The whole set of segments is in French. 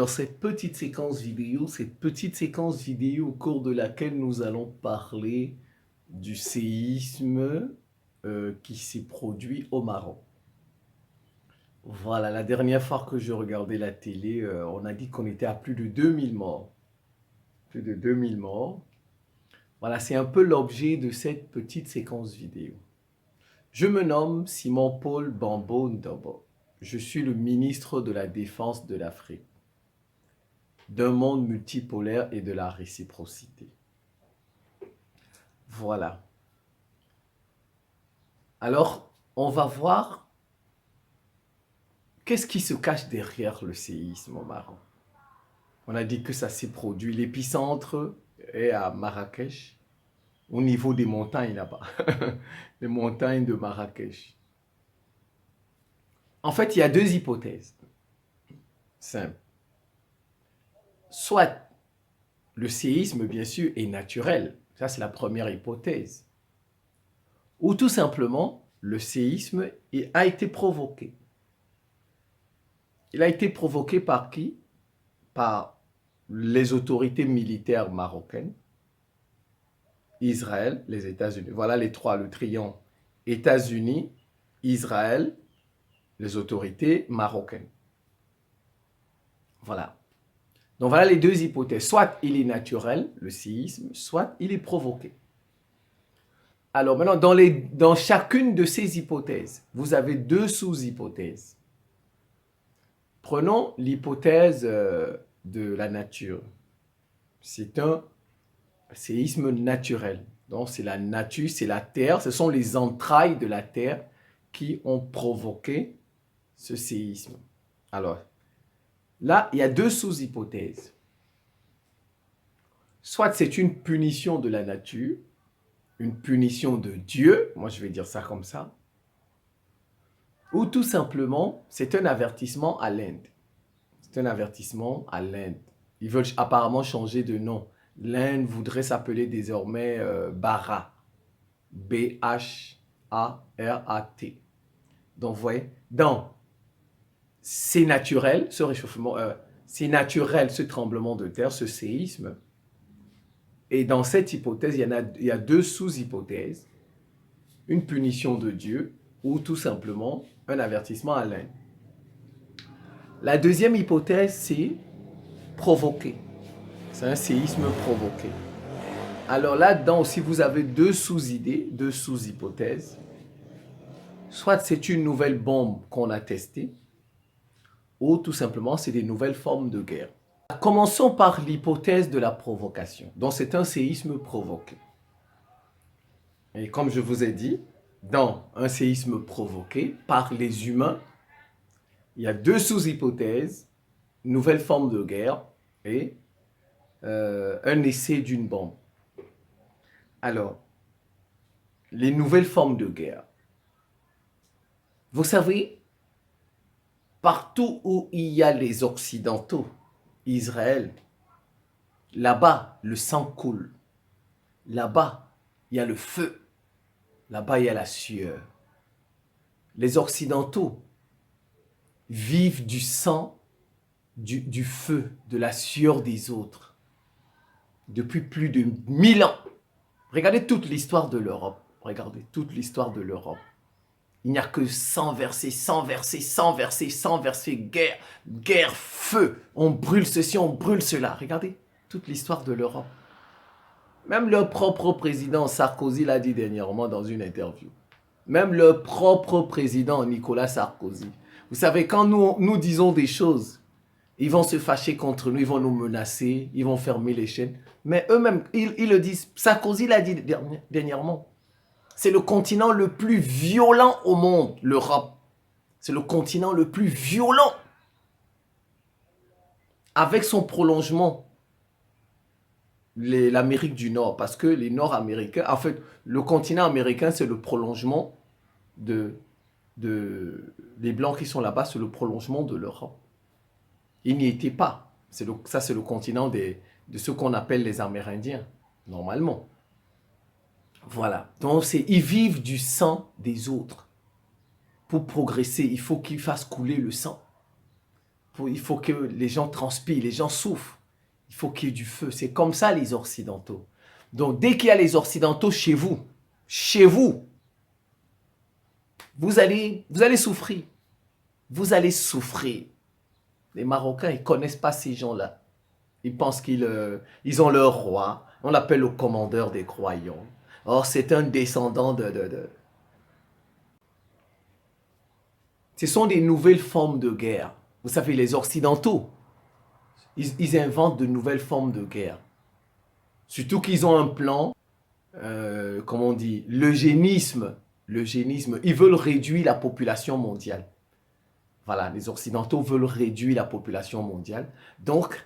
dans cette petite séquence vidéo au cours de laquelle nous allons parler du séisme qui s'est produit au Maroc. Voilà, la dernière fois que je regardais la télé, on a dit qu'on était à plus de 2000 morts. Plus de 2000 morts. Voilà, c'est un peu l'objet de cette petite séquence vidéo. Je me nomme Simon-Paul Bambo Ndobo. Je suis le ministre de la Défense de l'Afrique, d'un monde multipolaire et de la réciprocité. Voilà. Alors, on va voir qu'est-ce qui se cache derrière le séisme au Maroc. On a dit que ça s'est produit. L'épicentre est à Marrakech, au niveau des montagnes là-bas. Les montagnes de Marrakech. En fait, il y a deux hypothèses. Simple. Soit le séisme, bien sûr, est naturel. Ça, c'est la première hypothèse. Ou tout simplement, le séisme a été provoqué. Il a été provoqué par qui? Par les autorités militaires marocaines, Israël, les États-Unis. Voilà les trois, le triangle. États-Unis, Israël, les autorités marocaines. Voilà. Donc voilà les deux hypothèses. Soit il est naturel, le séisme, soit il est provoqué. Alors maintenant, dans chacune de ces hypothèses, vous avez deux sous-hypothèses. Prenons l'hypothèse de la nature. C'est un séisme naturel. Donc c'est la nature, c'est la terre, ce sont les entrailles de la terre qui ont provoqué ce séisme. Alors, là, il y a deux sous-hypothèses. Soit c'est une punition de la nature, une punition de Dieu, moi je vais dire ça comme ça, ou tout simplement, c'est un avertissement à l'Inde. C'est un avertissement à l'Inde. Ils veulent apparemment changer de nom. L'Inde voudrait s'appeler désormais Bharat. B-H-A-R-A-T. Donc, vous voyez, c'est naturel, ce réchauffement, c'est naturel, ce tremblement de terre, ce séisme. Et dans cette hypothèse, il y a deux sous-hypothèses. Une punition de Dieu ou tout simplement un avertissement à l'Inde. La deuxième hypothèse, c'est provoqué. C'est un séisme provoqué. Alors là-dedans, si vous avez deux sous-idées, deux sous-hypothèses, soit c'est une nouvelle bombe qu'on a testée, ou tout simplement c'est des nouvelles formes de guerre. Commençons par l'hypothèse de la provocation. Donc c'est un séisme provoqué. Et comme je vous ai dit, dans un séisme provoqué par les humains, il y a deux sous-hypothèses, nouvelle forme de guerre et un essai d'une bombe. Alors, les nouvelles formes de guerre. Vous savez, partout où il y a les Occidentaux, Israël, là-bas, le sang coule. Là-bas, il y a le feu. Là-bas, il y a la sueur. Les Occidentaux vivent du sang, du feu, de la sueur des autres depuis plus de 1000 ans. Regardez toute l'histoire de l'Europe. Regardez toute l'histoire de l'Europe. Il n'y a que 100 versets, 100 versets, 100 versets, 100 versets, guerre, guerre, feu. On brûle ceci, on brûle cela. Regardez toute l'histoire de l'Europe. Même leur propre président Sarkozy l'a dit dernièrement dans une interview. Même leur propre président Nicolas Sarkozy. Vous savez, quand nous disons des choses, ils vont se fâcher contre nous, ils vont nous menacer, ils vont fermer les chaînes. Mais eux-mêmes, ils le disent. Sarkozy l'a dit dernièrement. C'est le continent le plus violent au monde, l'Europe. C'est le continent le plus violent. Avec son prolongement, l'Amérique du Nord, parce que les Nord-Américains, en fait, le continent américain, c'est le prolongement des Blancs qui sont là-bas, c'est le prolongement de l'Europe. Ils n'y étaient pas. Ça, c'est le continent de ceux qu'on appelle les Amérindiens, normalement. Voilà. Donc, ils vivent du sang des autres. Pour progresser, il faut qu'ils fassent couler le sang. Il faut que les gens transpirent, les gens souffrent. Il faut qu'il y ait du feu. C'est comme ça les Occidentaux. Donc dès qu'il y a les Occidentaux chez vous, vous allez souffrir. Vous allez souffrir. Les Marocains, ils ne connaissent pas ces gens-là. Ils pensent qu'ils ont leur roi. On l'appelle le commandeur des croyants. Or, c'est un descendant de... Ce sont des nouvelles formes de guerre. Vous savez, les Occidentaux, ils inventent de nouvelles formes de guerre. Surtout qu'ils ont un plan, comment on dit, l'eugénisme. Ils veulent réduire la population mondiale. Voilà, les Occidentaux veulent réduire la population mondiale. Donc,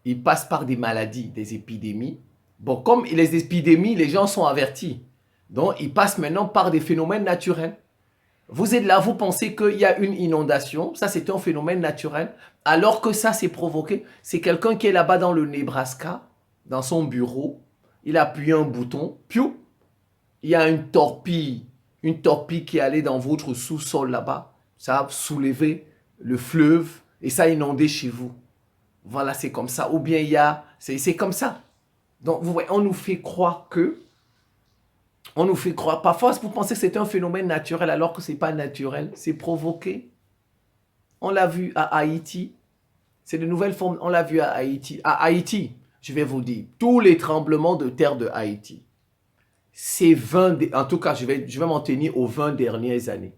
ils passent par des maladies, des épidémies. Bon, comme les épidémies, les gens sont avertis. Donc, ils passent maintenant par des phénomènes naturels. Vous êtes là, vous pensez qu'il y a une inondation. Ça, c'est un phénomène naturel. Alors que ça, c'est provoqué. C'est quelqu'un qui est là-bas dans le Nebraska, dans son bureau. Il a appuyé un bouton. Piou! Il y a une torpille qui est allée dans votre sous-sol là-bas. Ça a soulevé le fleuve et ça a inondé chez vous. Voilà, c'est comme ça. Ou bien il y a... C'est comme ça. Donc, vous voyez, on nous fait croire que... On nous fait croire... Parfois, vous pensez que c'est un phénomène naturel alors que ce n'est pas naturel. C'est provoqué. On l'a vu à Haïti. C'est de nouvelles formes. On l'a vu à Haïti. À Haïti, je vais vous dire, tous les tremblements de terre de Haïti, c'est 20... En tout cas, je vais m'en tenir aux 20 dernières années.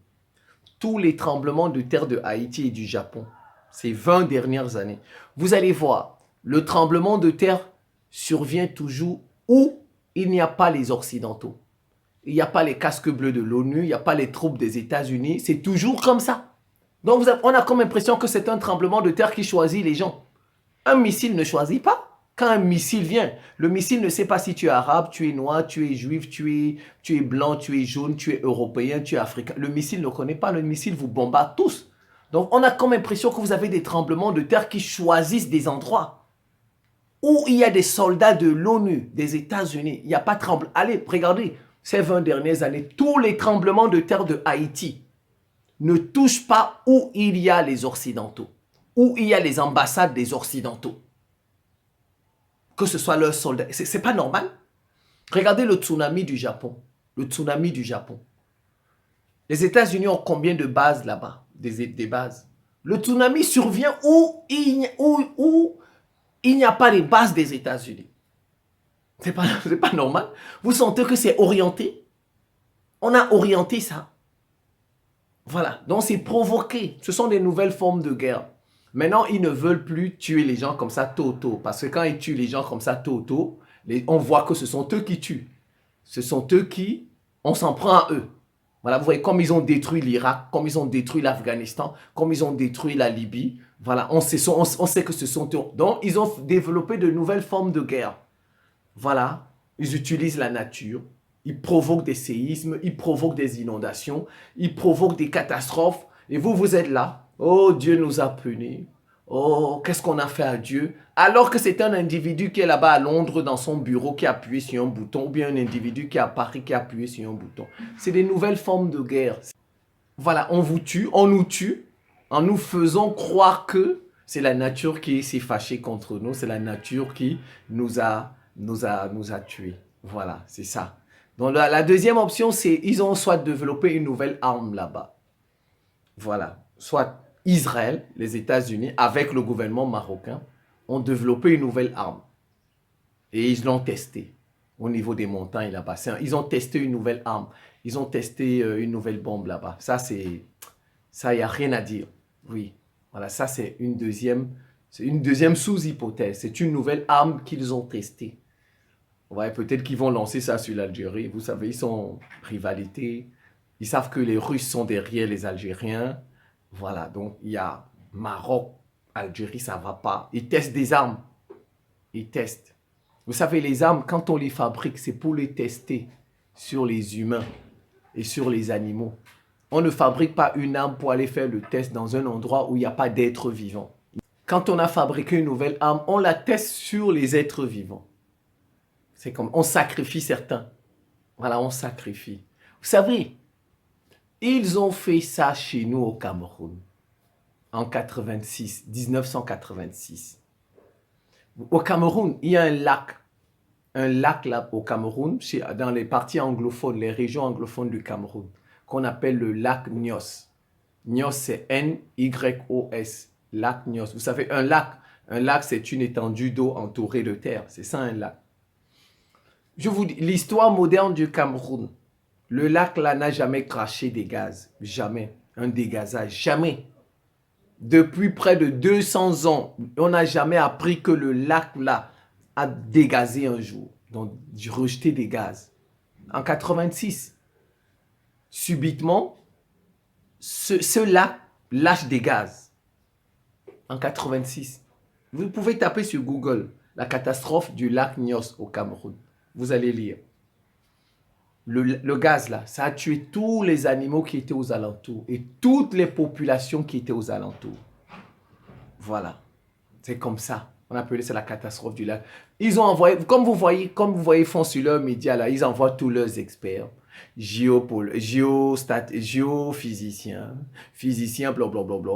Tous les tremblements de terre de Haïti et du Japon, ces 20 dernières années, vous allez voir, le tremblement de terre survient toujours où il n'y a pas les Occidentaux. Il n'y a pas les casques bleus de l'ONU, il n'y a pas les troupes des États-Unis. C'est toujours comme ça. Donc, on a comme l'impression que c'est un tremblement de terre qui choisit les gens. Un missile ne choisit pas. Quand un missile vient, le missile ne sait pas si tu es arabe, tu es noir, tu es juif, tu es blanc, tu es jaune, tu es européen, tu es africain. Le missile ne connaît pas. Le missile vous bombarde tous. Donc, on a comme l'impression que vous avez des tremblements de terre qui choisissent des endroits où il y a des soldats de l'ONU, des États-Unis. Il n'y a pas de tremblement. Allez, regardez, ces 20 dernières années, tous les tremblements de terre de Haïti ne touchent pas où il y a les Occidentaux, où il y a les ambassades des Occidentaux. Que ce soit leurs soldats. C'est pas normal. Regardez le tsunami du Japon. Le tsunami du Japon. Les États-Unis ont combien de bases là-bas? Des bases. Le tsunami survient où il n'y a pas les bases des États-Unis. C'est pas normal. Vous sentez que c'est orienté? On a orienté ça. Voilà. Donc c'est provoqué. Ce sont des nouvelles formes de guerre. Maintenant, ils ne veulent plus tuer les gens comme ça tôt. Parce que quand ils tuent les gens comme ça tôt, on voit que ce sont eux qui tuent. Ce sont eux qui... On s'en prend à eux. Voilà, vous voyez, comme ils ont détruit l'Irak, comme ils ont détruit l'Afghanistan, comme ils ont détruit la Libye. Voilà, on sait que ce sont eux. Donc, ils ont développé de nouvelles formes de guerre. Voilà, ils utilisent la nature. Ils provoquent des séismes, ils provoquent des inondations, ils provoquent des catastrophes. Et vous êtes là. Oh, Dieu nous a punis. Oh, qu'est-ce qu'on a fait à Dieu? Alors que c'est un individu qui est là-bas à Londres dans son bureau qui a appuyé sur un bouton, ou bien un individu qui est à Paris qui a appuyé sur un bouton. C'est des nouvelles formes de guerre. Voilà, on vous tue, on nous tue, en nous faisant croire que c'est la nature qui s'est fâchée contre nous, c'est la nature qui nous a tués. Voilà, c'est ça. Donc la deuxième option, c'est ils ont soit développé une nouvelle arme là-bas. Voilà, soit Israël, les États-Unis, avec le gouvernement marocain, ont développé une nouvelle arme. Et ils l'ont testée au niveau des montagnes là-bas. Ils ont testé une nouvelle arme. Ils ont testé une nouvelle bombe là-bas. Ça, il n'y a rien à dire. Oui, voilà, ça, c'est une deuxième sous-hypothèse. C'est une nouvelle arme qu'ils ont testée. Ouais, peut-être qu'ils vont lancer ça sur l'Algérie. Vous savez, ils sont en rivalité. Ils savent que les Russes sont derrière les Algériens. Voilà, donc il y a Maroc, Algérie, ça ne va pas. Ils testent des armes. Ils testent. Vous savez, les armes, quand on les fabrique, c'est pour les tester sur les humains et sur les animaux. On ne fabrique pas une arme pour aller faire le test dans un endroit où il n'y a pas d'êtres vivants. Quand on a fabriqué une nouvelle arme, on la teste sur les êtres vivants. C'est comme, on sacrifie certains. Voilà, on sacrifie. Vous savez, ils ont fait ça chez nous au Cameroun. en 1986. Au Cameroun, il y a un lac là au Cameroun, dans les parties anglophones, les régions anglophones du Cameroun, qu'on appelle le lac Nyos. Nyos, c'est N-Y-O-S, lac Nyos. Vous savez, un lac, c'est une étendue d'eau entourée de terre. C'est ça un lac. Je vous dis, l'histoire moderne du Cameroun, le lac là n'a jamais craché des gaz. Jamais. Un dégazage. Jamais. Depuis près de 200 ans, on n'a jamais appris que le lac là a dégazé un jour. Donc, rejeté des gaz. En 86, subitement, ce lac lâche des gaz. En 86. Vous pouvez taper sur Google la catastrophe du lac Nyos au Cameroun. Vous allez lire. Le gaz là, ça a tué tous les animaux qui étaient aux alentours et toutes les populations qui étaient aux alentours. Voilà. C'est comme ça. On appelait ça la catastrophe du lac. Ils ont envoyé, comme vous voyez, font sur leurs médias là, ils envoient tous leurs experts. Géophysiciens, physiciens, blablabla,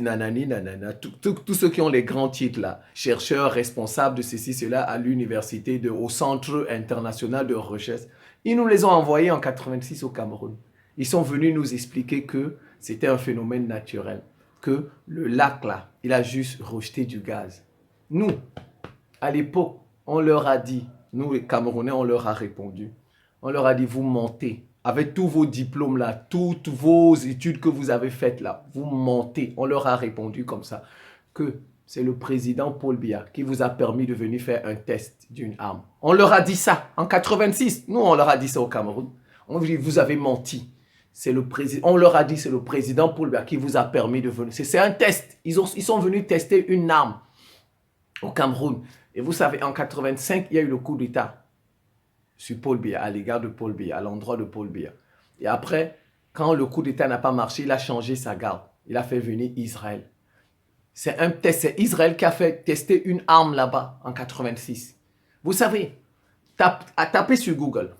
nanani, nanana, tous ceux qui ont les grands titres là, chercheurs, responsables de ceci, cela à l'université, au Centre international de recherche. Ils nous les ont envoyés en 86 au Cameroun. Ils sont venus nous expliquer que c'était un phénomène naturel, que le lac là, il a juste rejeté du gaz. Nous, à l'époque, on leur a dit, nous les Camerounais, on leur a répondu. On leur a dit, vous mentez. Avec tous vos diplômes là, toutes vos études que vous avez faites là, vous mentez. On leur a répondu comme ça, que c'est le président Paul Biya qui vous a permis de venir faire un test d'une arme. On leur a dit ça en 86. Nous, on leur a dit ça au Cameroun. On dit, vous avez menti. On leur a dit, c'est le président Paul Biya qui vous a permis de venir. C'est un test. Ils sont venus tester une arme au Cameroun. Et vous savez, en 85, il y a eu le coup d'État sur Paul Biya, à l'égard de Paul Biya, à l'endroit de Paul Biya. Et après, quand le coup d'État n'a pas marché, il a changé sa garde. Il a fait venir Israël. C'est un test. C'est Israël qui a fait tester une arme là-bas en 86. Vous savez, tapez sur Google.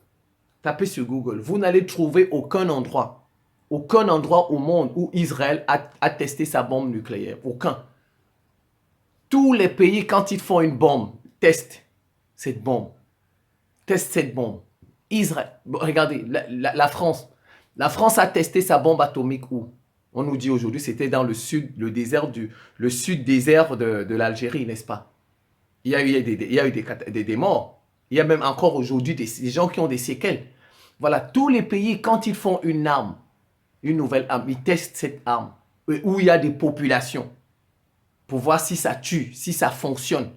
Tapez sur Google. Vous n'allez trouver aucun endroit au monde où Israël a testé sa bombe nucléaire. Aucun. Tous les pays, quand ils font une bombe, testent cette bombe. Testent cette bombe. Israël, regardez, la France. La France a testé sa bombe atomique où? On nous dit aujourd'hui, c'était dans le sud, le sud-désert de l'Algérie, n'est-ce pas? Il y a eu des morts. Il y a même encore aujourd'hui des gens qui ont des séquelles. Voilà, tous les pays, quand ils font une arme, une nouvelle arme, ils testent cette arme, où il y a des populations, pour voir si ça tue, si ça fonctionne.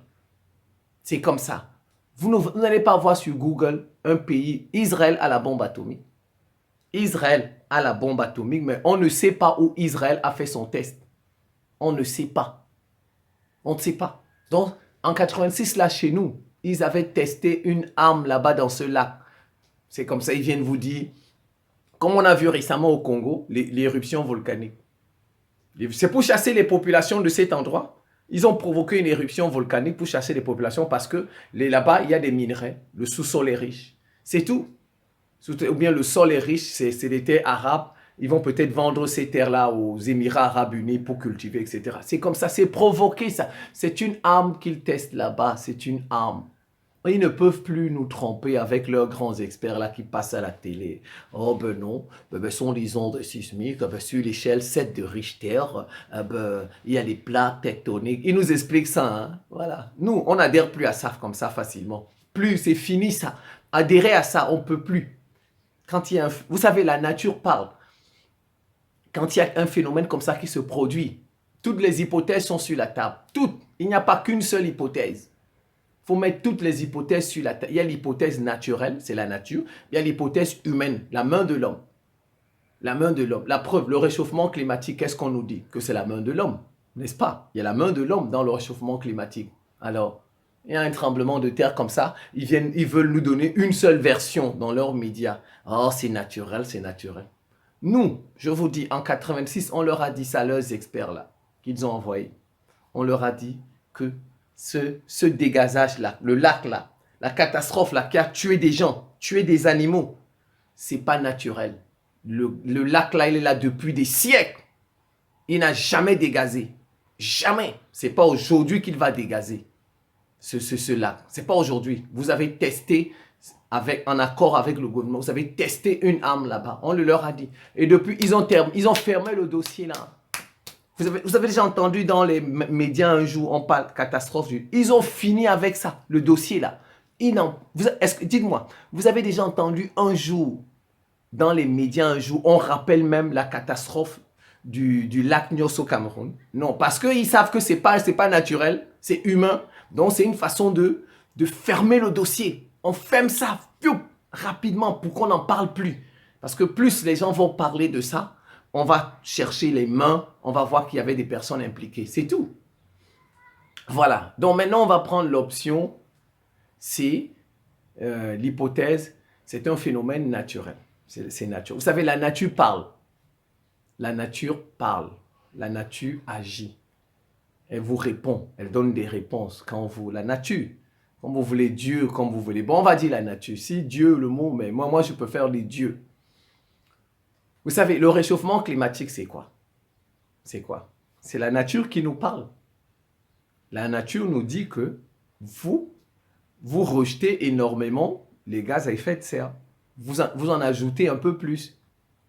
C'est comme ça. Vous n'allez pas voir sur Google un pays, Israël a la bombe atomique. Israël a la bombe atomique, mais on ne sait pas où Israël a fait son test. On ne sait pas. On ne sait pas. Donc, en 86, là, chez nous, ils avaient testé une arme là-bas dans ce lac. C'est comme ça, ils viennent vous dire, comme on a vu récemment au Congo, l'éruption volcanique. C'est pour chasser les populations de cet endroit. Ils ont provoqué une éruption volcanique pour chasser les populations parce que là-bas, il y a des minerais. Le sous-sol est riche. C'est tout. Ou bien le sol est riche, c'est des terres arabes. Ils vont peut-être vendre ces terres-là aux Émirats arabes unis pour cultiver, etc. C'est comme ça, c'est provoqué ça. C'est une arme qu'ils testent là-bas, c'est une arme. Ils ne peuvent plus nous tromper avec leurs grands experts là qui passent à la télé. Oh ben non, sont les ondes sismiques, sur l'échelle 7 de Richter, il y a les plaques tectoniques. Ils nous expliquent ça, hein? Voilà. Nous, on n'adhère plus à ça comme ça facilement. Plus, c'est fini ça. Adhérer à ça, on ne peut plus. Quand il y a vous savez, la nature parle. Quand il y a un phénomène comme ça qui se produit, toutes les hypothèses sont sur la table. Toutes. Il n'y a pas qu'une seule hypothèse. Il faut mettre toutes les hypothèses sur la table. Il y a l'hypothèse naturelle, c'est la nature. Il y a l'hypothèse humaine, la main de l'homme. La main de l'homme. La preuve, le réchauffement climatique, qu'est-ce qu'on nous dit? Que c'est la main de l'homme, n'est-ce pas? Il y a la main de l'homme dans le réchauffement climatique. Alors, il y a un tremblement de terre comme ça, ils veulent nous donner une seule version dans leurs médias. Oh, c'est naturel, c'est naturel. Nous, je vous dis, en 86, on leur a dit ça, leurs experts là, qu'ils ont envoyés. On leur a dit que ce dégazage-là, le lac-là, la catastrophe-là qui a tué des gens, tué des animaux, c'est pas naturel. Le lac-là, il est là depuis des siècles. Il n'a jamais dégazé. Jamais. Ce n'est pas aujourd'hui qu'il va dégazer ce lac. Ce n'est pas aujourd'hui. Vous avez testé en accord avec le gouvernement. Vous avez testé une arme là-bas. On le leur a dit. Et depuis, ils ont fermé le dossier là. Vous avez déjà entendu dans les médias un jour, on parle de catastrophe. Ils ont fini avec ça, le dossier là. Dites-moi, vous avez déjà entendu un jour, dans les médias un jour, on rappelle même la catastrophe du lac Nyos au Cameroun? Non, parce qu'ils savent que c'est pas naturel, c'est humain. Donc c'est une façon de fermer le dossier. On ferme ça rapidement pour qu'on n'en parle plus. Parce que plus les gens vont parler de ça, on va chercher les mains, on va voir qu'il y avait des personnes impliquées. C'est tout. Voilà. Donc maintenant, on va prendre l'option C, l'hypothèse, c'est un phénomène naturel. C'est naturel. Vous savez, la nature parle. La nature parle. La nature agit. Elle vous répond. Elle donne des réponses. La nature, comme vous voulez Dieu, comme vous voulez. Bon, on va dire la nature. Si Dieu, le mot, mais moi je peux faire les dieux. Vous savez, le réchauffement climatique, c'est quoi? C'est quoi? C'est la nature qui nous parle. La nature nous dit que vous rejetez énormément les gaz à effet de serre. Vous en ajoutez un peu plus.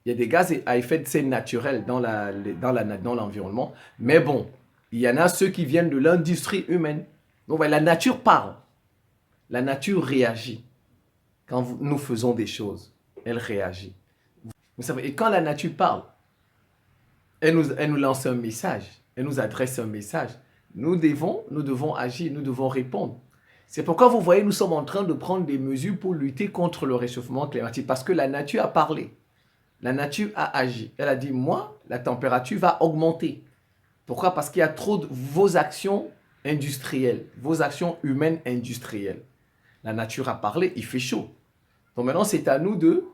Il y a des gaz à effet de serre naturels dans l'environnement. Mais bon, il y en a ceux qui viennent de l'industrie humaine. Donc la nature parle. La nature réagit. Quand nous faisons des choses, elle réagit. Vous savez, et quand la nature parle, elle nous lance un message, elle nous adresse un message. Nous devons agir, nous devons répondre. C'est pourquoi vous voyez, nous sommes en train de prendre des mesures pour lutter contre le réchauffement climatique. Parce que la nature a parlé. La nature a agi. Elle a dit, moi, la température va augmenter. Pourquoi? Parce qu'il y a trop de vos actions industrielles, vos actions humaines industrielles. La nature a parlé, il fait chaud. Donc maintenant, c'est à nous de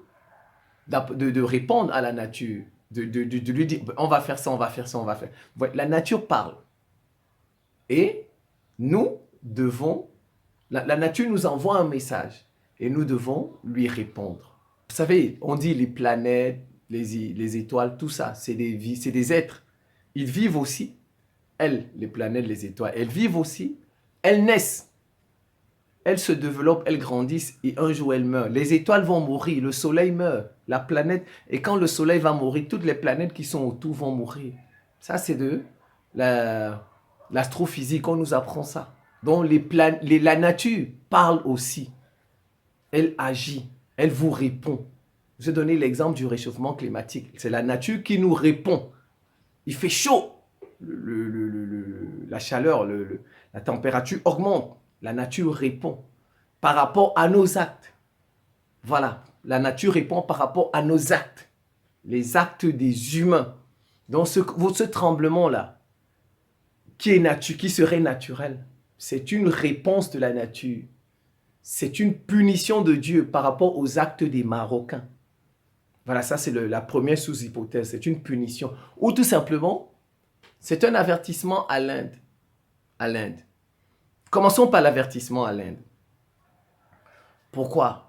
répondre à la nature, de lui dire, on va faire ça, on va faire ça, on va faire. La nature parle. Et nous devons, la nature nous envoie un message et nous devons lui répondre. Vous savez, on dit les planètes, les étoiles, tout ça, c'est des êtres. Ils vivent aussi. Elles, les planètes, les étoiles, elles vivent aussi. Elles naissent. Elles se développent, elles grandissent et un jour elles meurent. Les étoiles vont mourir, le soleil meurt, la planète. Et quand le soleil va mourir, toutes les planètes qui sont autour vont mourir. Ça, c'est de l'astrophysique, on nous apprend ça. Donc la nature parle aussi. Elle agit, elle vous répond. Je vais donner l'exemple du réchauffement climatique. C'est la nature qui nous répond. Il fait chaud. La chaleur, la température augmente. La nature répond par rapport à nos actes. Voilà, la nature répond par rapport à nos actes. Les actes des humains. Donc ce tremblement-là, qui serait naturel, c'est une réponse de la nature. C'est une punition de Dieu par rapport aux actes des Marocains. Voilà, ça c'est la première sous-hypothèse. C'est une punition. Ou tout simplement, c'est un avertissement à l'Inde. À l'Inde. Commençons par l'avertissement à l'Inde. Pourquoi?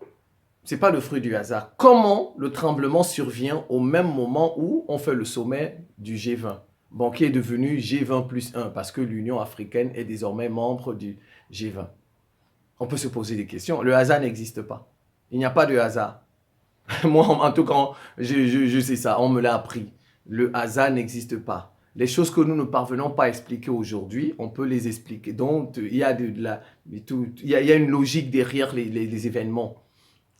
Ce n'est pas le fruit du hasard. Comment le tremblement survient au même moment où on fait le sommet du G20? Bon, qui est devenu G20+1 parce que l'Union africaine est désormais membre du G20. On peut se poser des questions. Le hasard n'existe pas. Il n'y a pas de hasard. Moi, en tout cas, je sais ça. On me l'a appris. Le hasard n'existe pas. Les choses que nous ne parvenons pas à expliquer aujourd'hui, on peut les expliquer. Donc, il y a une logique derrière les événements.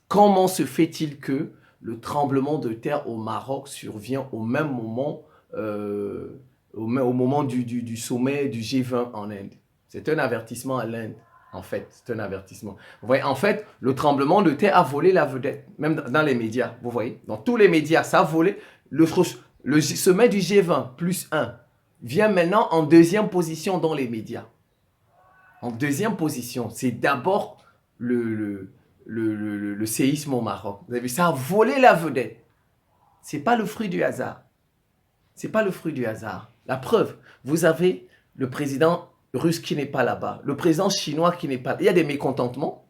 Comment se fait-il que le tremblement de terre au Maroc survient au même moment, au moment du sommet du G20 en Inde? C'est un avertissement à l'Inde. En fait, c'est un avertissement. Vous voyez, en fait, le tremblement de terre a volé la vedette, même dans les médias. Vous voyez, dans tous les médias, ça a volé. Le sommet du G20+1 vient maintenant en deuxième position dans les médias. En deuxième position, c'est d'abord le séisme au Maroc. Vous avez vu, ça a volé la vedette. Ce n'est pas le fruit du hasard. Ce n'est pas le fruit du hasard. La preuve, vous avez le président russe qui n'est pas là-bas, le président chinois qui n'est pas là. Il y a des mécontentements.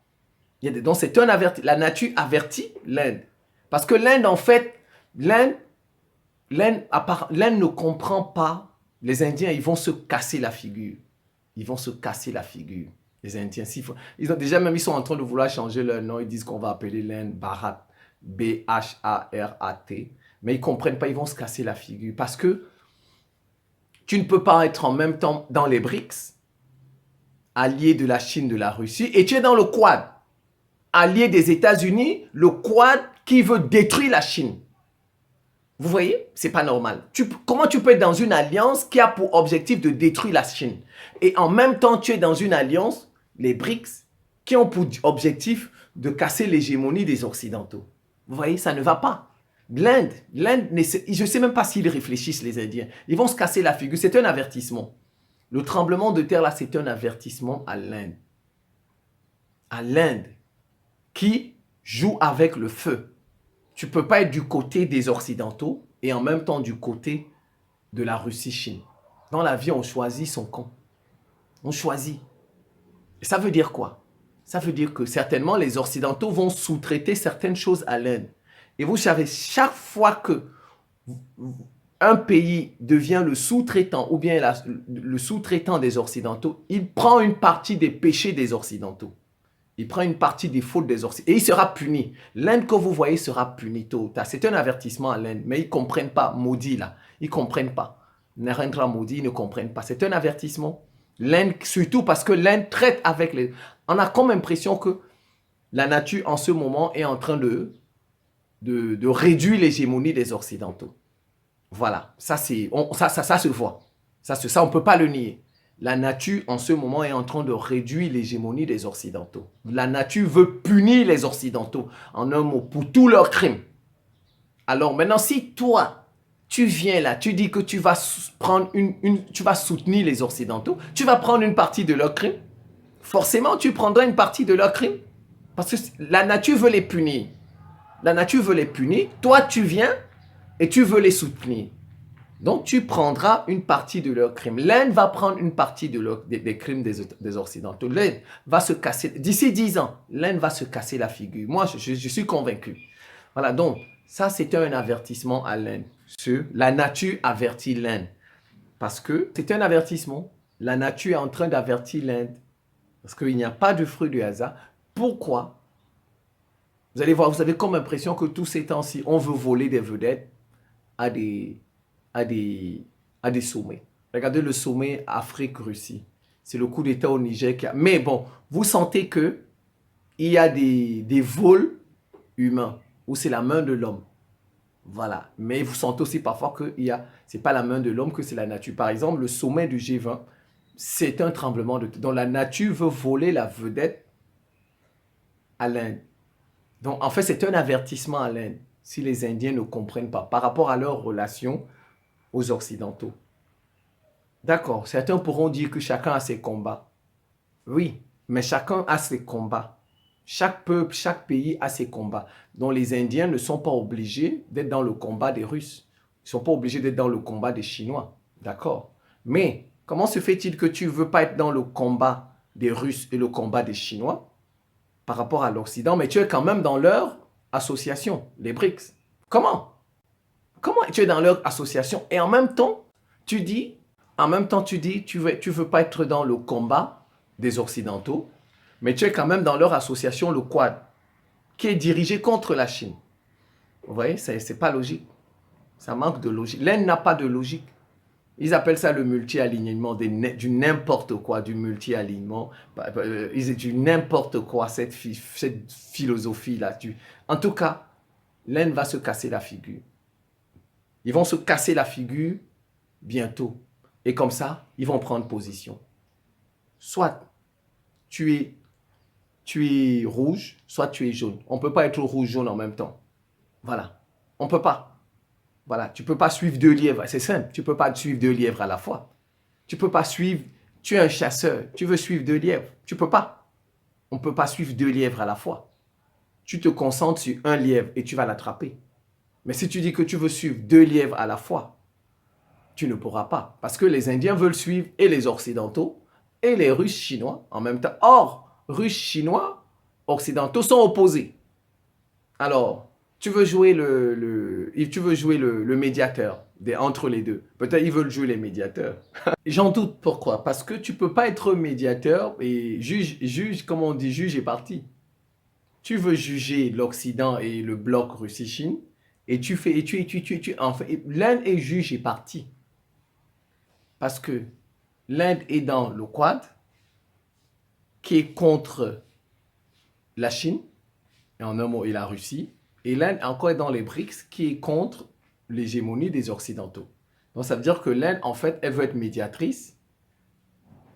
Donc c'est la nature avertit l'Inde. Parce que l'Inde, en fait, l'Inde ne comprend pas. Les Indiens, ils vont se casser la figure. Ils vont se casser la figure. Les Indiens, ils sont en train de vouloir changer leur nom. Ils disent qu'on va appeler l'Inde Bharat. B-H-A-R-A-T. Mais ils ne comprennent pas, ils vont se casser la figure. Parce que tu ne peux pas être en même temps dans les BRICS, allié de la Chine, de la Russie, et tu es dans le Quad, allié des États-Unis, le Quad qui veut détruire la Chine. Vous voyez, c'est pas normal. Comment tu peux être dans une alliance qui a pour objectif de détruire la Chine et en même temps tu es dans une alliance, les BRICS, qui ont pour objectif de casser l'hégémonie des Occidentaux. Vous voyez, ça ne va pas. L'Inde, je ne sais même pas s'ils réfléchissent, les Indiens. Ils vont se casser la figure. C'est un avertissement. Le tremblement de terre, là, c'est un avertissement à l'Inde. À l'Inde, qui joue avec le feu. Tu ne peux pas être du côté des Occidentaux et en même temps du côté de la Russie-Chine. Dans la vie, on choisit son camp. On choisit. Et ça veut dire quoi? Ça veut dire que certainement les Occidentaux vont sous-traiter certaines choses à l'Inde. Et vous savez, chaque fois que un pays devient le sous-traitant ou bien le sous-traitant des Occidentaux, il prend une partie des péchés des Occidentaux. Il prend une partie des fautes des Occidentaux. Et il sera puni. L'Inde que vous voyez sera punie tôt ou tard. C'est un avertissement à l'Inde. Mais ils ne comprennent pas. Maudit là. Ils ne comprennent pas. Narendra Modi, ils ne comprennent pas. C'est un avertissement. L'Inde, surtout parce que l'Inde traite avec les... On a comme l'impression que la nature en ce moment est en train de réduire l'hégémonie des Occidentaux. Voilà, ça se voit. Ça on ne peut pas le nier. La nature en ce moment est en train de réduire l'hégémonie des Occidentaux. La nature veut punir les Occidentaux, en un mot, pour tous leurs crimes. Alors maintenant, si toi, tu viens là, tu dis que tu vas prendre tu vas soutenir les Occidentaux, tu vas prendre une partie de leurs crimes, forcément tu prendras une partie de leurs crimes. Parce que la nature veut les punir. La nature veut les punir. Toi, tu viens et tu veux les soutenir. Donc, tu prendras une partie de leurs crimes. L'Inde va prendre une partie des crimes des Occidentaux. L'Inde va se casser. D'ici 10 ans, l'Inde va se casser la figure. Moi, je suis convaincu. Voilà, donc, ça, c'est un avertissement à l'Inde. La nature avertit l'Inde. Parce que c'est un avertissement. La nature est en train d'avertir l'Inde. Parce qu'il n'y a pas de fruit du hasard. Pourquoi? Vous allez voir, vous avez comme impression que tous ces temps-ci, on veut voler des vedettes à des sommets. Regardez le sommet Afrique-Russie. C'est le coup d'État au Niger qui a... Mais bon, vous sentez qu'il y a des vols humains où c'est la main de l'homme. Voilà. Mais vous sentez aussi parfois que c'est pas la main de l'homme, que c'est la nature. Par exemple, le sommet du G20, c'est un tremblement de terre. Donc la nature veut voler la vedette à l'Inde. Donc en fait, c'est un avertissement à l'Inde, si les Indiens ne comprennent pas, par rapport à leur relation aux Occidentaux. D'accord, certains pourront dire que chacun a ses combats. Oui, mais chacun a ses combats. Chaque peuple, chaque pays a ses combats. Donc les Indiens ne sont pas obligés d'être dans le combat des Russes. Ils ne sont pas obligés d'être dans le combat des Chinois. D'accord. Mais comment se fait-il que tu ne veux pas être dans le combat des Russes et le combat des Chinois par rapport à l'Occident, mais tu es quand même dans leur association, les BRICS? Comment? Comment tu es dans leur association et en même temps, tu dis, tu veux pas être dans le combat des Occidentaux, mais tu es quand même dans leur association, le Quad, qui est dirigé contre la Chine. Vous voyez, c'est pas logique. Ça manque de logique. L'Inde n'a pas de logique. Ils appellent ça le multi-alignement, du n'importe quoi, du multi-alignement. Du n'importe quoi, cette philosophie-là. En tout cas, l'Inde va se casser la figure. Ils vont se casser la figure bientôt. Et comme ça, ils vont prendre position. Soit tu es rouge, soit tu es jaune. On ne peut pas être rouge-jaune en même temps. Voilà. On ne peut pas. Voilà, tu ne peux pas suivre 2 lièvres. C'est simple, tu ne peux pas suivre 2 lièvres à la fois. Tu ne peux pas suivre, tu es un chasseur, tu veux suivre 2 lièvres. Tu ne peux pas. On ne peut pas suivre 2 lièvres à la fois. Tu te concentres sur un lièvre et tu vas l'attraper. Mais si tu dis que tu veux suivre 2 lièvres à la fois, tu ne pourras pas. Parce que les Indiens veulent suivre et les Occidentaux et les Russes chinois en même temps. Or, Russes, Chinois, Occidentaux sont opposés. Alors, Tu veux jouer tu veux jouer le médiateur entre les deux. Peut-être ils veulent jouer les médiateurs. J'en doute. Pourquoi? Parce que tu peux pas être médiateur et juge, comme on dit, juge et parti. Tu veux juger l'Occident et le bloc Russie-Chine et tu fais, en fait, l'Inde est juge et parti. Parce que l'Inde est dans le Quad, qui est contre la Chine, et en un mot, et la Russie, et l'Inde encore est dans les BRICS, qui est contre l'hégémonie des Occidentaux. Donc ça veut dire que l'Inde, en fait, elle veut être médiatrice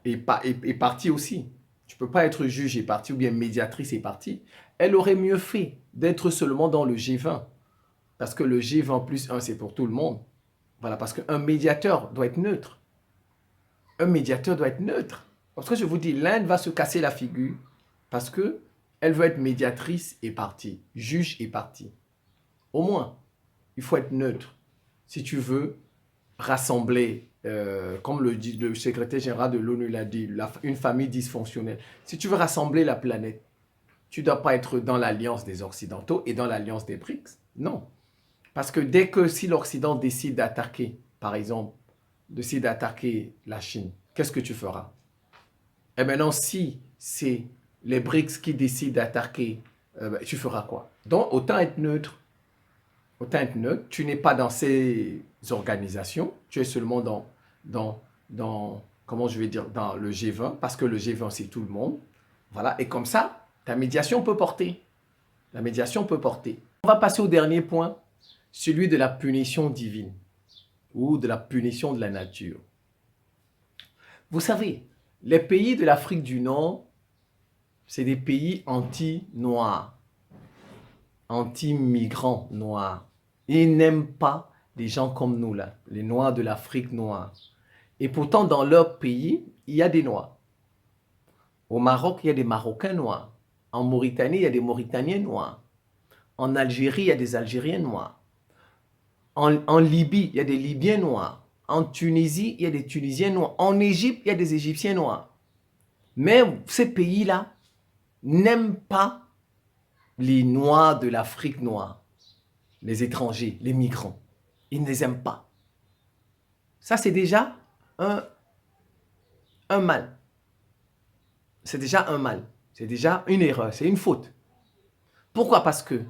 et partie aussi. Tu ne peux pas être juge et partie ou bien médiatrice et partie. Elle aurait mieux fait d'être seulement dans le G20. Parce que le G20 plus 1, c'est pour tout le monde. Voilà, parce qu'un médiateur doit être neutre. Un médiateur doit être neutre. Parce que je vous dis, l'Inde va se casser la figure parce qu'elle veut être médiatrice et partie, juge et partie. Au moins, il faut être neutre. Si tu veux rassembler, comme le dit le secrétaire général de l'ONU l'a dit, une famille dysfonctionnelle. Si tu veux rassembler la planète, tu ne dois pas être dans l'alliance des Occidentaux et dans l'alliance des BRICS. Non. Parce que dès que si l'Occident décide d'attaquer, par exemple, décide d'attaquer la Chine, qu'est-ce que tu feras? Et maintenant, si c'est les BRICS qui décident d'attaquer, tu feras quoi? Donc, autant être neutre. Autant être neutre. Tu n'es pas dans ces organisations. Tu es seulement comment je vais dire, dans le G20, parce que le G20, c'est tout le monde. Voilà. Et comme ça, ta médiation peut porter. La médiation peut porter. On va passer au dernier point, celui de la punition divine ou de la punition de la nature. Vous savez, les pays de l'Afrique du Nord, c'est des pays anti-noirs, anti-migrants noirs. Ils n'aiment pas les gens comme nous, là, les Noirs de l'Afrique noire. Et pourtant, dans leur pays, il y a des Noirs. Au Maroc, il y a des Marocains noirs. En Mauritanie, il y a des Mauritaniens noirs. En Algérie, il y a des Algériens noirs. En Libye, il y a des Libyens noirs. En Tunisie, il y a des Tunisiens noirs. En Égypte, il y a des Égyptiens noirs. Mais ces pays-là n'aiment pas les Noirs de l'Afrique noire, les étrangers, les migrants. Ils ne les aiment pas. Ça, c'est déjà un mal. C'est déjà un mal. C'est déjà une erreur, c'est une faute. Pourquoi? Parce que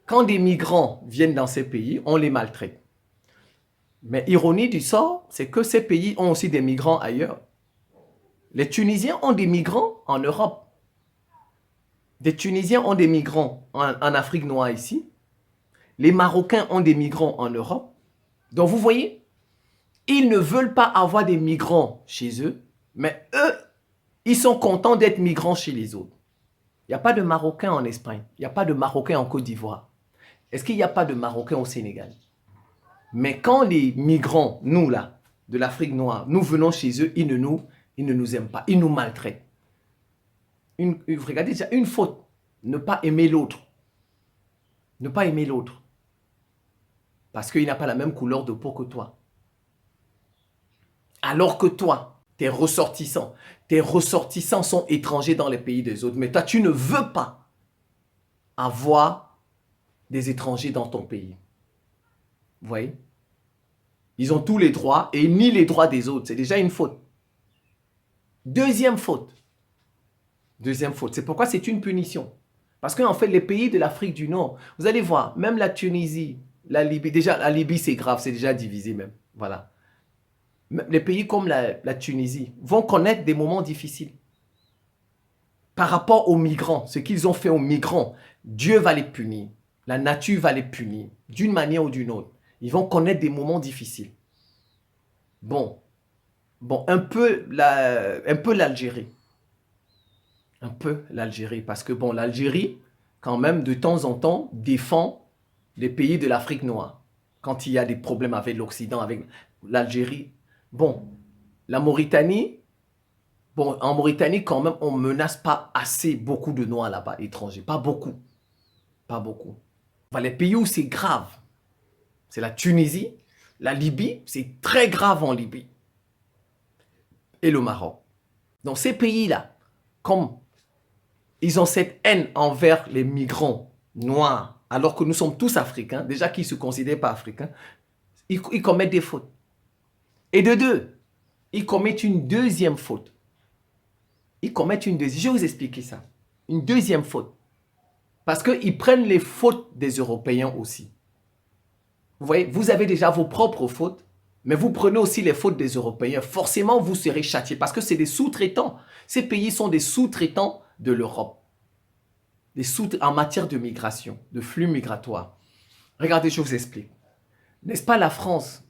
quand des migrants viennent dans ces pays, on les maltraite. Mais ironie du sort, c'est que ces pays ont aussi des migrants ailleurs. Les Tunisiens ont des migrants en Europe. Des Tunisiens ont des migrants en Afrique noire ici. Les Marocains ont des migrants en Europe. Donc vous voyez, ils ne veulent pas avoir des migrants chez eux, mais eux, ils sont contents d'être migrants chez les autres. Il n'y a pas de Marocains en Espagne. Il n'y a pas de Marocains en Côte d'Ivoire. Est-ce qu'il n'y a pas de Marocains au Sénégal? Mais quand les migrants, nous là, de l'Afrique noire, nous venons chez eux, ils ne nous aiment pas, ils nous maltraitent. Regardez, c'est une faute. Ne pas aimer l'autre. Ne pas aimer l'autre. Parce qu'il n'a pas la même couleur de peau que toi. Alors que toi, tes ressortissants sont étrangers dans les pays des autres. Mais toi, tu ne veux pas avoir des étrangers dans ton pays. Vous voyez? Ils ont tous les droits et ni les droits des autres. C'est déjà une faute. Deuxième faute. C'est pourquoi c'est une punition. Parce qu'en fait, les pays de l'Afrique du Nord, vous allez voir, même la Tunisie, la Libye, déjà la Libye c'est grave, c'est déjà divisé même. Voilà. Les pays comme la Tunisie vont connaître des moments difficiles. Par rapport aux migrants, ce qu'ils ont fait aux migrants, Dieu va les punir. La nature va les punir, d'une manière ou d'une autre. Ils vont connaître des moments difficiles. Bon, un peu l'Algérie. Un peu l'Algérie, parce que bon, l'Algérie, quand même, de temps en temps, défend les pays de l'Afrique noire. Quand il y a des problèmes avec l'Occident, avec l'Algérie. Bon, la Mauritanie, bon, en Mauritanie, quand même, on ne menace pas assez beaucoup de Noirs là-bas, étrangers. Pas beaucoup. Pas beaucoup. Enfin, les pays où c'est grave, c'est la Tunisie, la Libye, c'est très grave en Libye. Et le Maroc. Donc ces pays-là, comme ils ont cette haine envers les migrants noirs alors que nous sommes tous africains, déjà qu'ils ne se considèrent pas africains, ils commettent des fautes. Et de deux, ils commettent une deuxième faute. Ils commettent une deuxième. Je vais vous expliquer ça. Une deuxième faute. Parce qu'ils prennent les fautes des Européens aussi. Vous voyez, vous avez déjà vos propres fautes, mais vous prenez aussi les fautes des Européens. Forcément, vous serez châtiés parce que c'est des sous-traitants. Ces pays sont des sous-traitants de l'Europe. En matière de migration, de flux migratoires. Regardez, je vous explique. N'est-ce pas, la France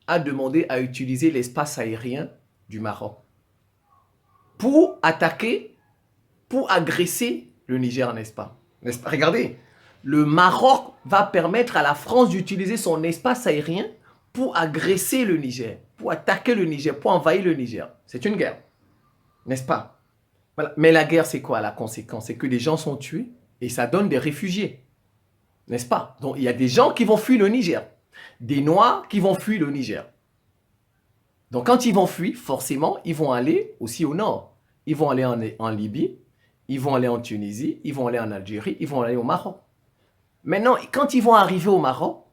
a demandé à utiliser l'espace aérien du Maroc pour attaquer, pour agresser le Niger, n'est-ce pas? Regardez, le Maroc va permettre à la France d'utiliser son espace aérien pour agresser le Niger, pour attaquer le Niger, pour envahir le Niger. C'est une guerre, n'est-ce pas? Voilà. Mais la guerre, c'est quoi la conséquence? C'est que des gens sont tués et ça donne des réfugiés, n'est-ce pas? Donc, il y a des gens qui vont fuir le Niger, des Noirs qui vont fuir le Niger. Donc, quand ils vont fuir, forcément, ils vont aller aussi au nord. Ils vont aller en Libye, ils vont aller en Tunisie, ils vont aller en Algérie, ils vont aller au Maroc. Maintenant, quand ils vont arriver au Maroc,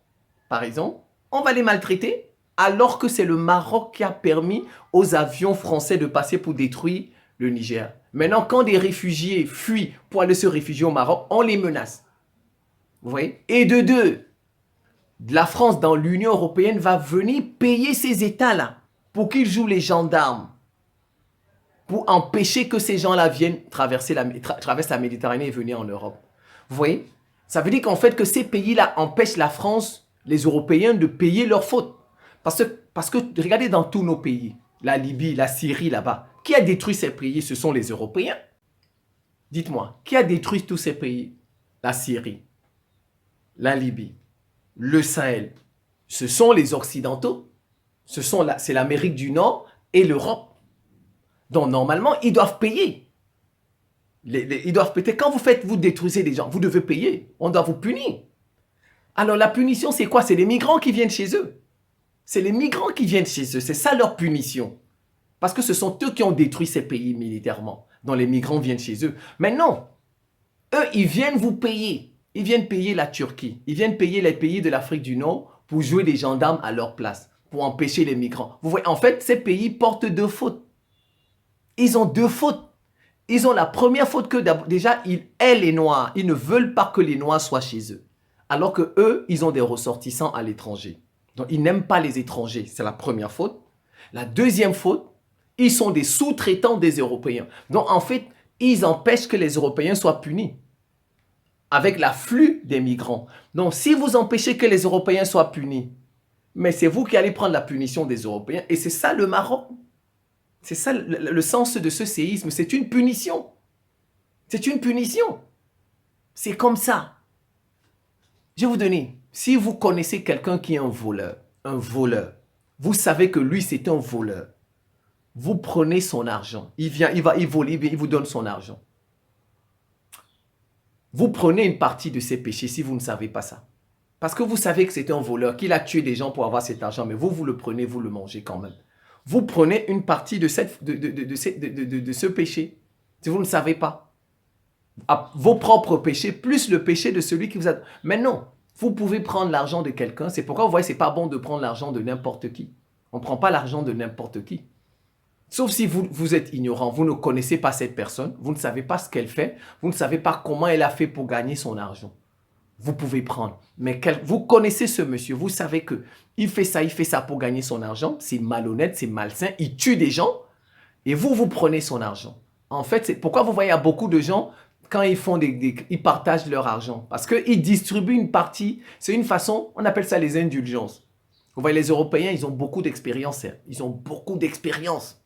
par exemple, on va les maltraiter alors que c'est le Maroc qui a permis aux avions français de passer pour détruire le Niger. Maintenant, quand des réfugiés fuient pour aller se réfugier au Maroc, on les menace. Vous voyez? Et de deux, la France dans l'Union européenne va venir payer ces États-là pour qu'ils jouent les gendarmes, pour empêcher que ces gens-là viennent traverser la Méditerranée et venir en Europe. Vous voyez? Ça veut dire qu'en fait que ces pays-là empêchent la France, les Européens, de payer leurs fautes. Parce que regardez dans tous nos pays, la Libye, la Syrie là-bas, qui a détruit ces pays? Ce sont les Européens. Dites-moi, qui a détruit tous ces pays? La Syrie, la Libye, le Sahel. Ce sont les Occidentaux. C'est l'Amérique du Nord et l'Europe. Donc, normalement, ils doivent payer. Ils doivent payer. Quand vous détruisez des gens, vous devez payer. On doit vous punir. Alors, la punition, c'est quoi? C'est les migrants qui viennent chez eux. C'est les migrants qui viennent chez eux. C'est ça leur punition. Parce que ce sont eux qui ont détruit ces pays militairement. Donc, les migrants viennent chez eux. Mais non. Eux, ils viennent vous payer. Ils viennent payer la Turquie. Ils viennent payer les pays de l'Afrique du Nord pour jouer des gendarmes à leur place, pour empêcher les migrants. Vous voyez, en fait, ces pays portent deux fautes. Ils ont deux fautes. Ils ont la première faute que déjà, ils aiment les Noirs. Ils ne veulent pas que les Noirs soient chez eux. Alors que eux, ils ont des ressortissants à l'étranger. Donc, ils n'aiment pas les étrangers. C'est la première faute. La deuxième faute, ils sont des sous-traitants des Européens. Donc, en fait, ils empêchent que les Européens soient punis avec l'afflux des migrants. Donc, si vous empêchez que les Européens soient punis, mais c'est vous qui allez prendre la punition des Européens. Et c'est ça le Maroc. C'est ça le sens de ce séisme. C'est une punition. C'est une punition. C'est comme ça. Je vais vous donner, si vous connaissez quelqu'un qui est un voleur, vous savez que lui c'est un voleur. Vous prenez son argent. Il vole, il vous donne son argent. Vous prenez une partie de ses péchés si vous ne savez pas ça. Parce que vous savez que c'est un voleur, qu'il a tué des gens pour avoir cet argent, mais vous le prenez, vous le mangez quand même. Vous prenez une partie de ce péché, si vous ne savez pas. Vos propres péchés, plus le péché de celui qui vous a... Mais non, vous pouvez prendre l'argent de quelqu'un. C'est pourquoi vous voyez, ce n'est pas bon de prendre l'argent de n'importe qui. On ne prend pas l'argent de n'importe qui. Sauf si vous êtes ignorant, vous ne connaissez pas cette personne, vous ne savez pas ce qu'elle fait, vous ne savez pas comment elle a fait pour gagner son argent. Vous pouvez prendre. Mais vous connaissez ce monsieur, vous savez qu'il fait ça pour gagner son argent, c'est malhonnête, c'est malsain, il tue des gens et vous prenez son argent. En fait, c'est pourquoi vous voyez, il y a beaucoup de gens, quand ils font ils partagent leur argent, parce qu'ils distribuent une partie, c'est une façon, on appelle ça les indulgences. Vous voyez, les Européens, ils ont beaucoup d'expérience, ils ont beaucoup d'expérience.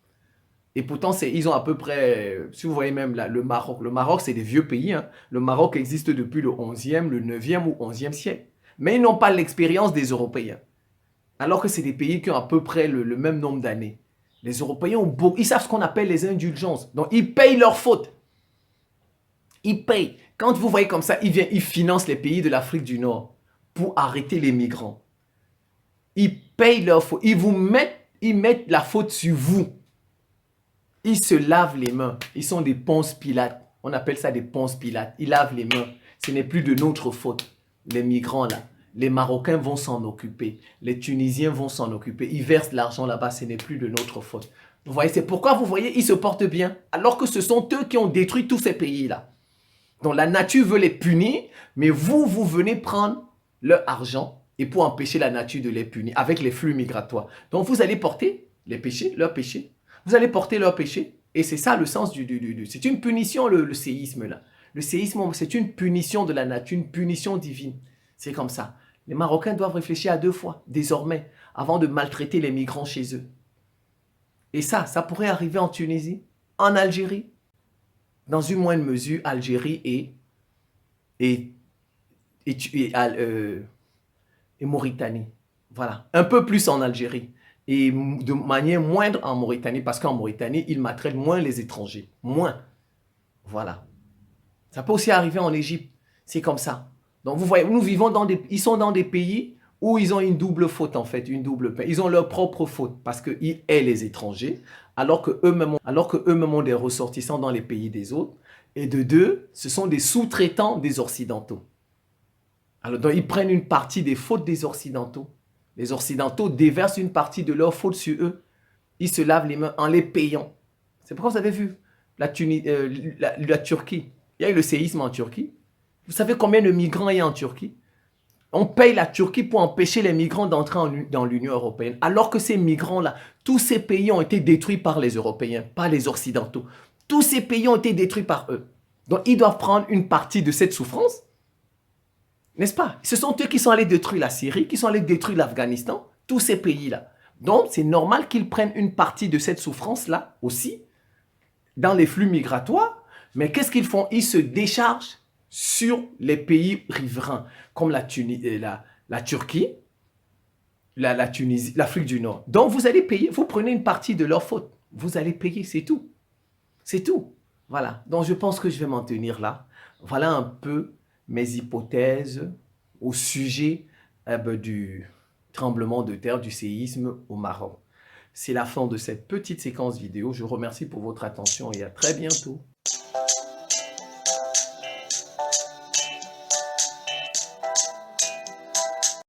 Et pourtant, ils ont à peu près, si vous voyez même là, le Maroc, c'est des vieux pays. Hein. Le Maroc existe depuis le 11e, le 9e ou 11e siècle. Mais ils n'ont pas l'expérience des Européens. Alors que c'est des pays qui ont à peu près le même nombre d'années. Les Européens ils savent ce qu'on appelle les indulgences. Donc, ils payent leurs fautes. Ils payent. Quand vous voyez comme ça, ils financent les pays de l'Afrique du Nord pour arrêter les migrants. Ils payent leurs fautes. Ils mettent la faute sur vous. Ils se lavent les mains. Ils sont des Ponce Pilate. On appelle ça des Ponce Pilate. Ils lavent les mains. Ce n'est plus de notre faute. les migrants là, les Marocains vont s'en occuper, les Tunisiens vont s'en occuper, ils versent l'argent là-bas, ce n'est plus de notre faute. Vous voyez, c'est pourquoi vous voyez, ils se portent bien, alors que ce sont eux qui ont détruit tous ces pays-là. Donc la nature veut les punir, mais vous venez prendre leur argent et pour empêcher la nature de les punir avec les flux migratoires. Donc vous allez porter les péchés, leurs péchés. Vous allez porter leurs péchés. Et c'est ça le sens c'est une punition le séisme là. Le séisme, c'est une punition de la nature, une punition divine. C'est comme ça. Les Marocains doivent réfléchir à 2 fois, désormais, avant de maltraiter les migrants chez eux. Et ça pourrait arriver en Tunisie, en Algérie, dans une moindre mesure, Algérie et Mauritanie. Voilà. Un peu plus en Algérie. Et de manière moindre en Mauritanie, parce qu'en Mauritanie, ils maltraitent moins les étrangers. Moins. Voilà. Ça peut aussi arriver en Égypte. C'est comme ça. Donc, vous voyez, nous vivons ils sont dans des pays où ils ont une double faute, en fait, une double peine. Ils ont leur propre faute parce qu'ils aiment les étrangers, alors qu'eux-mêmes ont des ressortissants dans les pays des autres. Et de deux, ce sont des sous-traitants des Occidentaux. Alors, donc, ils prennent une partie des fautes des Occidentaux. Les Occidentaux déversent une partie de leurs fautes sur eux. Ils se lavent les mains en les payant. C'est pourquoi vous avez vu la Turquie. Il y a eu le séisme en Turquie. Vous savez combien de migrants il y a en Turquie? On paye la Turquie pour empêcher les migrants d'entrer dans l'Union européenne. Alors que ces migrants-là, tous ces pays ont été détruits par les Européens, pas les Occidentaux. Tous ces pays ont été détruits par eux. Donc, ils doivent prendre une partie de cette souffrance. N'est-ce pas? Ce sont eux qui sont allés détruire la Syrie, qui sont allés détruire l'Afghanistan, tous ces pays-là. Donc, c'est normal qu'ils prennent une partie de cette souffrance-là aussi, dans les flux migratoires. Mais qu'est-ce qu'ils font? Ils se déchargent sur les pays riverains, comme la Turquie, la Tunisie, l'Afrique du Nord. Donc, vous allez payer, vous prenez une partie de leur faute. Vous allez payer, c'est tout. C'est tout. Voilà. Donc, je pense que je vais m'en tenir là. Voilà un peu mes hypothèses au sujet du tremblement de terre, du séisme au Maroc. C'est la fin de cette petite séquence vidéo. Je vous remercie pour votre attention et à très bientôt.